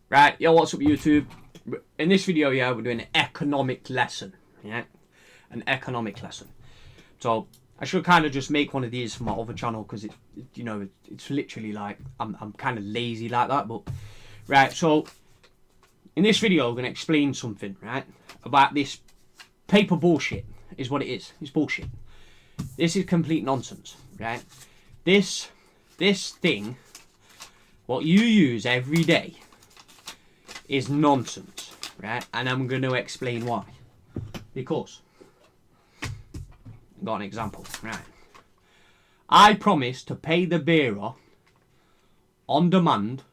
Right, yo, what's up YouTube? In this video, yeah, we're doing an economic lesson, yeah? An economic lesson. So, I should kind of just make one of these for my other channel, because it's literally like, I'm kind of lazy like that, but... Right, so, in this video, I'm going to explain something, right? About this paper bullshit, is what it is. It's bullshit. This is complete nonsense, right? This thing, what you use every day, is nonsense, right? And I'm going to explain why. Because, got an example, right? I promise to pay the bearer on demand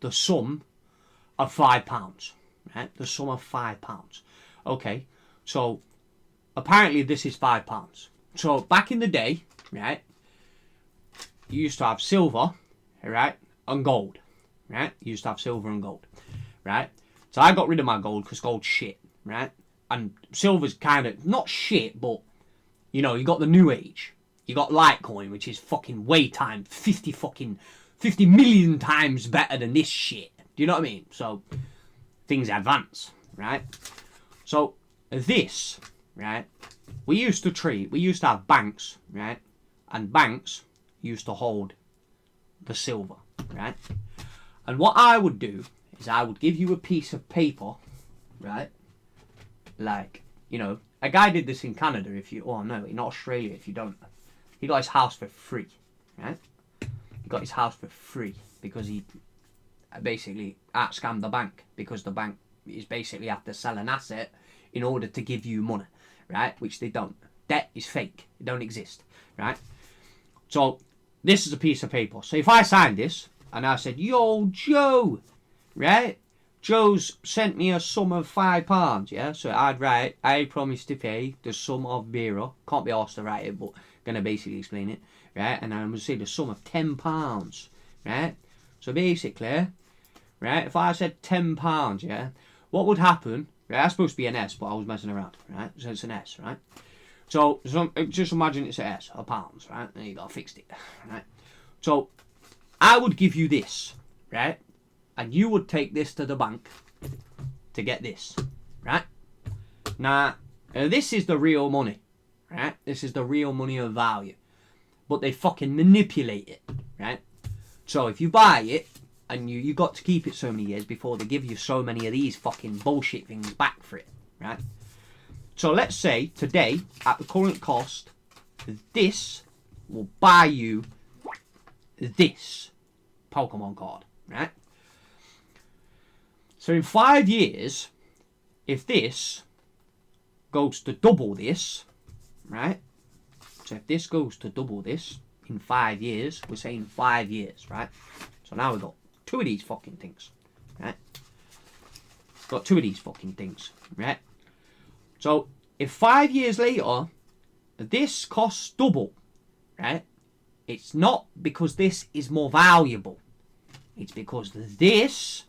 the sum of £5, right? The sum of £5. Okay, so apparently this is £5. So back in the day, right, you used to have silver, right, and gold, right? You used to have silver and gold. Right, so I got rid of my gold because gold's shit, right? And silver's kind of not shit, but you got the new age. You got Litecoin, which is fucking way time 50 million times better than this shit. Do you know what I mean? So things advance, right? So this, right? We used to have banks, right? And banks used to hold the silver, right? And what I would do is I would give you a piece of paper, right? Like, a guy did this in Canada, in Australia if you don't. He got his house for free, right? He got his house for free because he basically out-scammed the bank, because the bank is basically have to sell an asset in order to give you money, right? Which they don't. Debt is fake. It don't exist, right? So, this is a piece of paper. So if I signed this, and I said, yo, Joe, right? Joe's sent me a sum of £5, yeah? So I'd write, I promise to pay the sum of bearer. Can't be asked to write it, but going to basically explain it, right? And I'm going to say the sum of £10, right? So basically, right, if I said £10, yeah, what would happen, right? That's supposed to be an S, but I was messing around, right? So it's an S, right? So just imagine it's an S, a pounds, right? There you go, I fixed it, right? So I would give you this, right? And you would take this to the bank to get this, right? Now, this is the real money, right? This is the real money of value. But they fucking manipulate it, right? So if you buy it, and you got to keep it so many years before they give you so many of these fucking bullshit things back for it, right? So let's say today, at the current cost, this will buy you this Pokemon card, right? So in 5 years, if this goes to double this, right? So if this goes to double this in 5 years, we're saying 5 years, right? So now we've got 2 of these fucking things, right? Got 2 of these fucking things, right? So if 5 years later, this costs double, right? It's not because this is more valuable. It's because this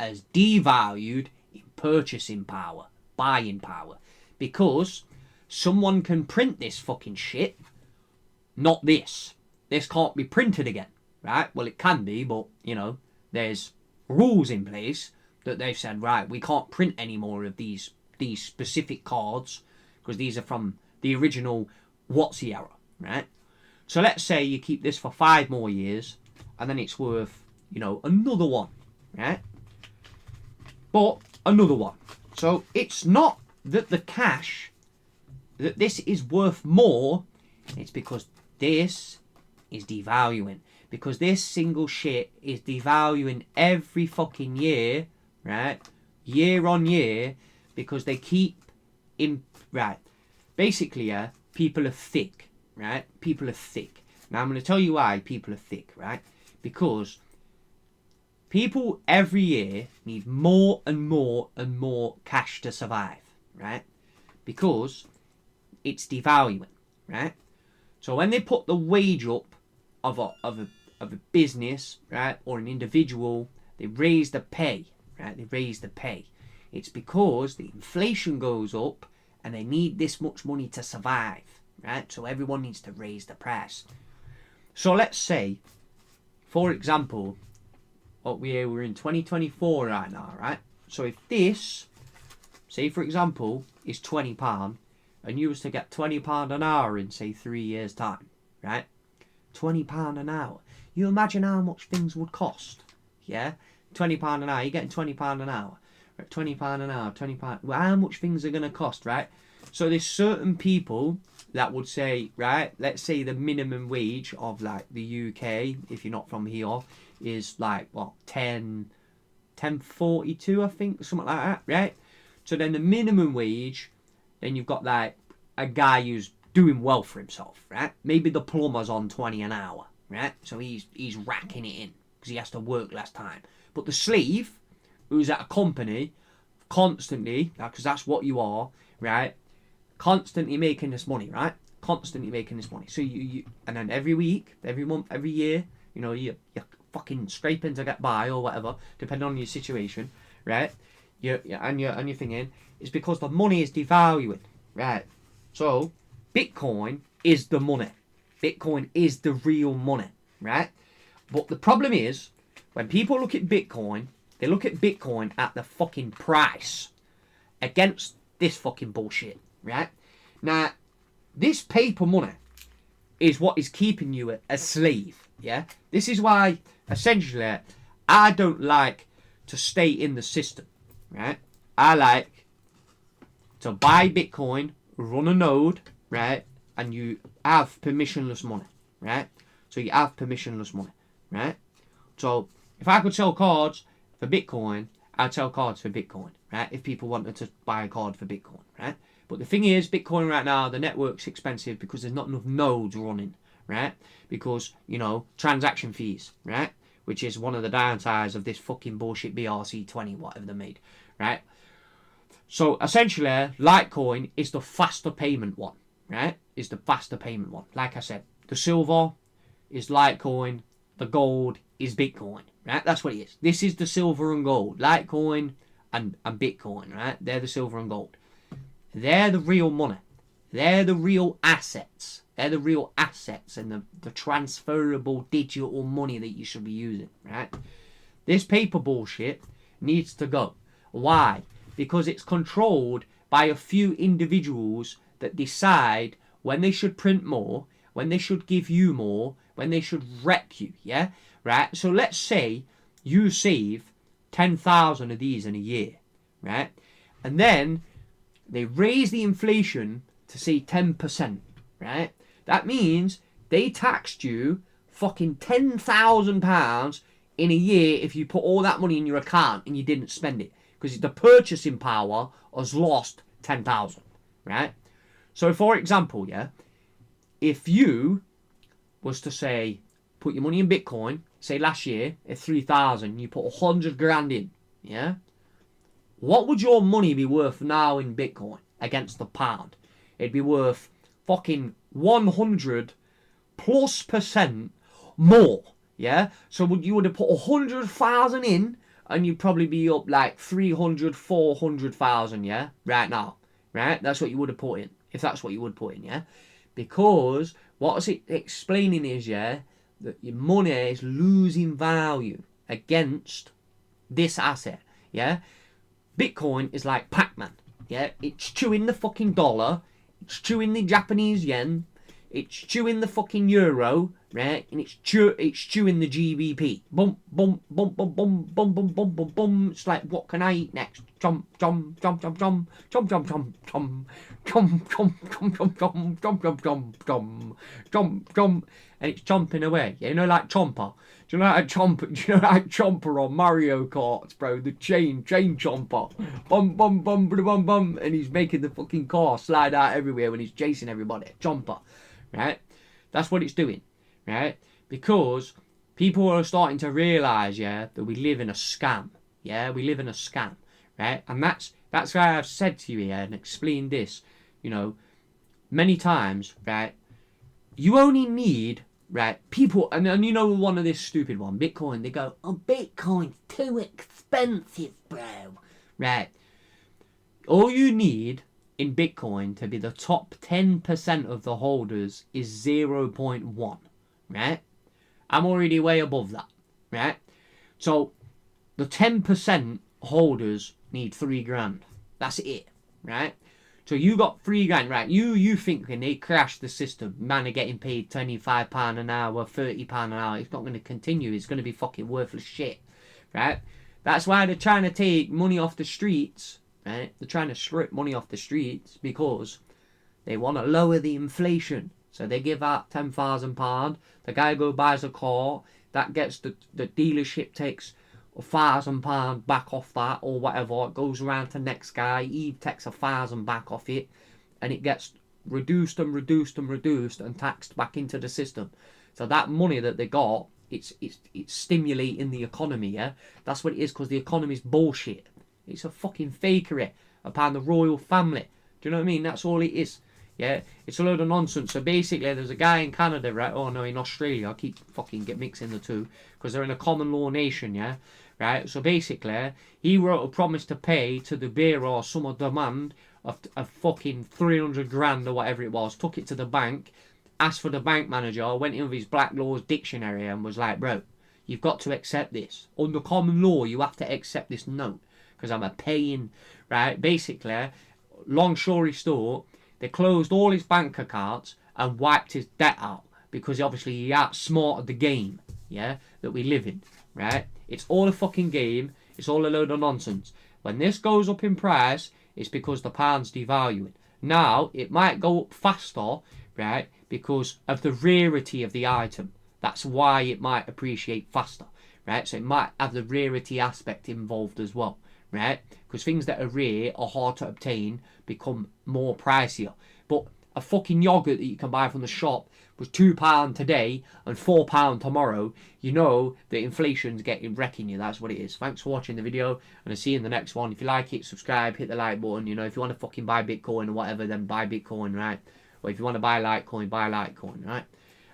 has devalued in purchasing power, buying power. Because someone can print this fucking shit, not this. This can't be printed again, right? Well, it can be, but, there's rules in place that they've said, right, we can't print any more of these specific cards because these are from the original WotC era, right? So let's say you keep this for 5 more years and then it's worth, another one, right? But another one. So it's not that the cash, that this is worth more, it's because this is devaluing. Because this single shit is devaluing every fucking year, right? Year on year, because they keep in, right? Basically, people are thick, right? People are thick. Now, I'm going to tell you why people are thick, right? Because people every year need more and more and more cash to survive, right? Because it's devaluing, right? So when they put the wage up of a business, right, or an individual, they raise the pay, right? They raise the pay. It's because the inflation goes up and they need this much money to survive, right? So everyone needs to raise the price. So let's say, for example, we're in 2024 right now, right? So if this, say for example, is £20, and you was to get £20 an hour in say 3 years time, right? £20 an hour. You imagine how much things would cost, yeah? £20 an hour. You're getting £20 an hour. Right? £20 an hour. £20. Well, how much things are gonna cost, right? So there's certain people that would say, right, let's say the minimum wage of like the UK, if you're not from here, is like what 10.42, I think, something like that, right? So then the minimum wage, then you've got like a guy who's doing well for himself, right? Maybe the plumber's on 20 an hour, right? So he's racking it in because he has to work less time. But the slave, who's at a company, constantly, because that's what you are, right? Constantly making this money, right? Constantly making this money. So you and then every week, every month, every year, you know, you're fucking scraping to get by or whatever, depending on your situation, right? You're thinking it's because the money is devaluing, right? So Bitcoin is the money. Bitcoin is the real money, right? But the problem is, when people look at Bitcoin, they look at Bitcoin at the fucking price against this fucking bullshit, right? Now, this paper money is what is keeping you a slave, yeah? This is why, essentially, I don't like to stay in the system, right? I like to buy Bitcoin, run a node, right? And you have permissionless money, right? So you have permissionless money, right? So if I could sell cards for Bitcoin, I'd sell cards for Bitcoin, right? If people wanted to buy a card for Bitcoin, right? But the thing is, Bitcoin right now, the network's expensive because there's not enough nodes running, right? Because, you know, transaction fees, right? Which is one of the downsides of this fucking bullshit BRC20, whatever they made, right? So essentially, Litecoin is the faster payment one, right? Is the faster payment one. Like I said, the silver is Litecoin, the gold is Bitcoin, right? That's what it is. This is the silver and gold. Litecoin and Bitcoin, right? They're the silver and gold. They're the real money. They're the real assets. They're the real assets and the transferable digital money that you should be using, right? This paper bullshit needs to go. Why? Because it's controlled by a few individuals that decide when they should print more, when they should give you more, when they should wreck you, yeah? Right? So let's say you save 10,000 of these in a year, right? And then they raise the inflation to say 10%, right? That means they taxed you fucking £10,000 in a year if you put all that money in your account and you didn't spend it. Because the purchasing power has lost 10,000, right? So for example, yeah, if you was to say, put your money in Bitcoin, say last year at 3,000, you put 100 grand in, yeah? What would your money be worth now in Bitcoin against the pound? It'd be worth fucking 100 plus percent more, yeah? So you would have put 100,000 in, and you'd probably be up like 300, 400,000, yeah? Right now, right? That's what you would have put in, if that's what you would put in, yeah? Because what it's explaining is, yeah, that your money is losing value against this asset, yeah? Bitcoin is like Pac-Man, yeah? It's chewing the fucking dollar, it's chewing the Japanese yen, it's chewing the fucking euro, right? And it's chewing the GBP. Bum, bum, bum, bum, bum, bum, bum, bum, bum, bum. It's like, what can I eat next? Jump, jump, jump, jump, jump, jump, jump, jump, jump, jump, jump, jump, jump, jump, jump, jump, jump, jump, jump, jump, and it's chomping away. You know, like Chomper. Do you know how Chomper? Do you know like Chomper on Mario Kart, bro? The chain chomper. Bum, bum, bum, bum, bum, and he's making the fucking car slide out everywhere when he's chasing everybody. Chomper, right? That's what it's doing. Right? Because people are starting to realise, yeah, that we live in a scam. Yeah, we live in a scam. Right? And that's why I've said to you here and explained this, you know, many times, right? You only need, right, people, and you know one of this stupid one, Bitcoin, they go, oh, Bitcoin's too expensive, bro. Right? All you need in Bitcoin to be the top 10% of the holders is 0.1. Right? I'm already way above that, right? So the 10% holders need 3 grand. That's it, right? So you got 3 grand, right? You thinking they crashed the system, man are getting paid £25 an hour, £30 an hour. It's not going to continue. It's going to be fucking worthless shit, right? That's why they're trying to take money off the streets, right? They're trying to strip money off the streets because they want to lower the inflation. So they give out £10,000. The guy go buys a car. That gets the dealership takes £1,000 back off that or whatever. It goes around to the next guy. He takes 1,000 back off it, and it gets reduced and reduced and reduced and taxed back into the system. So that money that they got, it's stimulating the economy. Yeah, that's what it is, because the economy's bullshit. It's a fucking fakery upon the royal family. Do you know what I mean? That's all it is. Yeah, it's a load of nonsense. So basically, there's a guy in Canada, right? Oh no, in Australia. I keep fucking mixing the two because they're in a common law nation, yeah, right? So basically, he wrote a promise to pay to the bearer some of demand of fucking 300 grand or whatever it was. Took it to the bank, asked for the bank manager, went in with his Black Laws dictionary and was like, bro, you've got to accept this. Under common law, you have to accept this note because I'm a paying, right? Basically, long story short, they closed all his bank accounts and wiped his debt out because obviously he outsmarted the game, yeah, that we live in, right? It's all a fucking game. It's all a load of nonsense. When this goes up in price, it's because the pound's devaluing. Now, it might go up faster, right, because of the rarity of the item. That's why it might appreciate faster, right? So it might have the rarity aspect involved as well, right? Because things that are rare or hard to obtain become more pricier. But a fucking yogurt that you can buy from the shop was £2 today and £4 tomorrow. You know that inflation's wrecking you. That's what it is. Thanks for watching the video, and I'll see you in the next one. If you like it, subscribe, hit the like button. You know, if you want to fucking buy Bitcoin or whatever, then buy Bitcoin, right? Or if you want to buy Litecoin, buy Litecoin, right?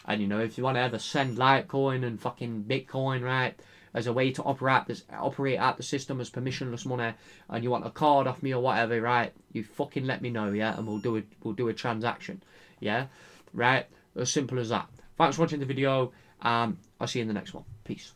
And you know, if you want to ever send Litecoin and fucking Bitcoin, right, as a way to operate out the system as permissionless money, and you want a card off me or whatever, right? You fucking let me know, yeah, and we'll do a transaction, yeah, right? As simple as that. Thanks for watching the video. I'll see you in the next one. Peace.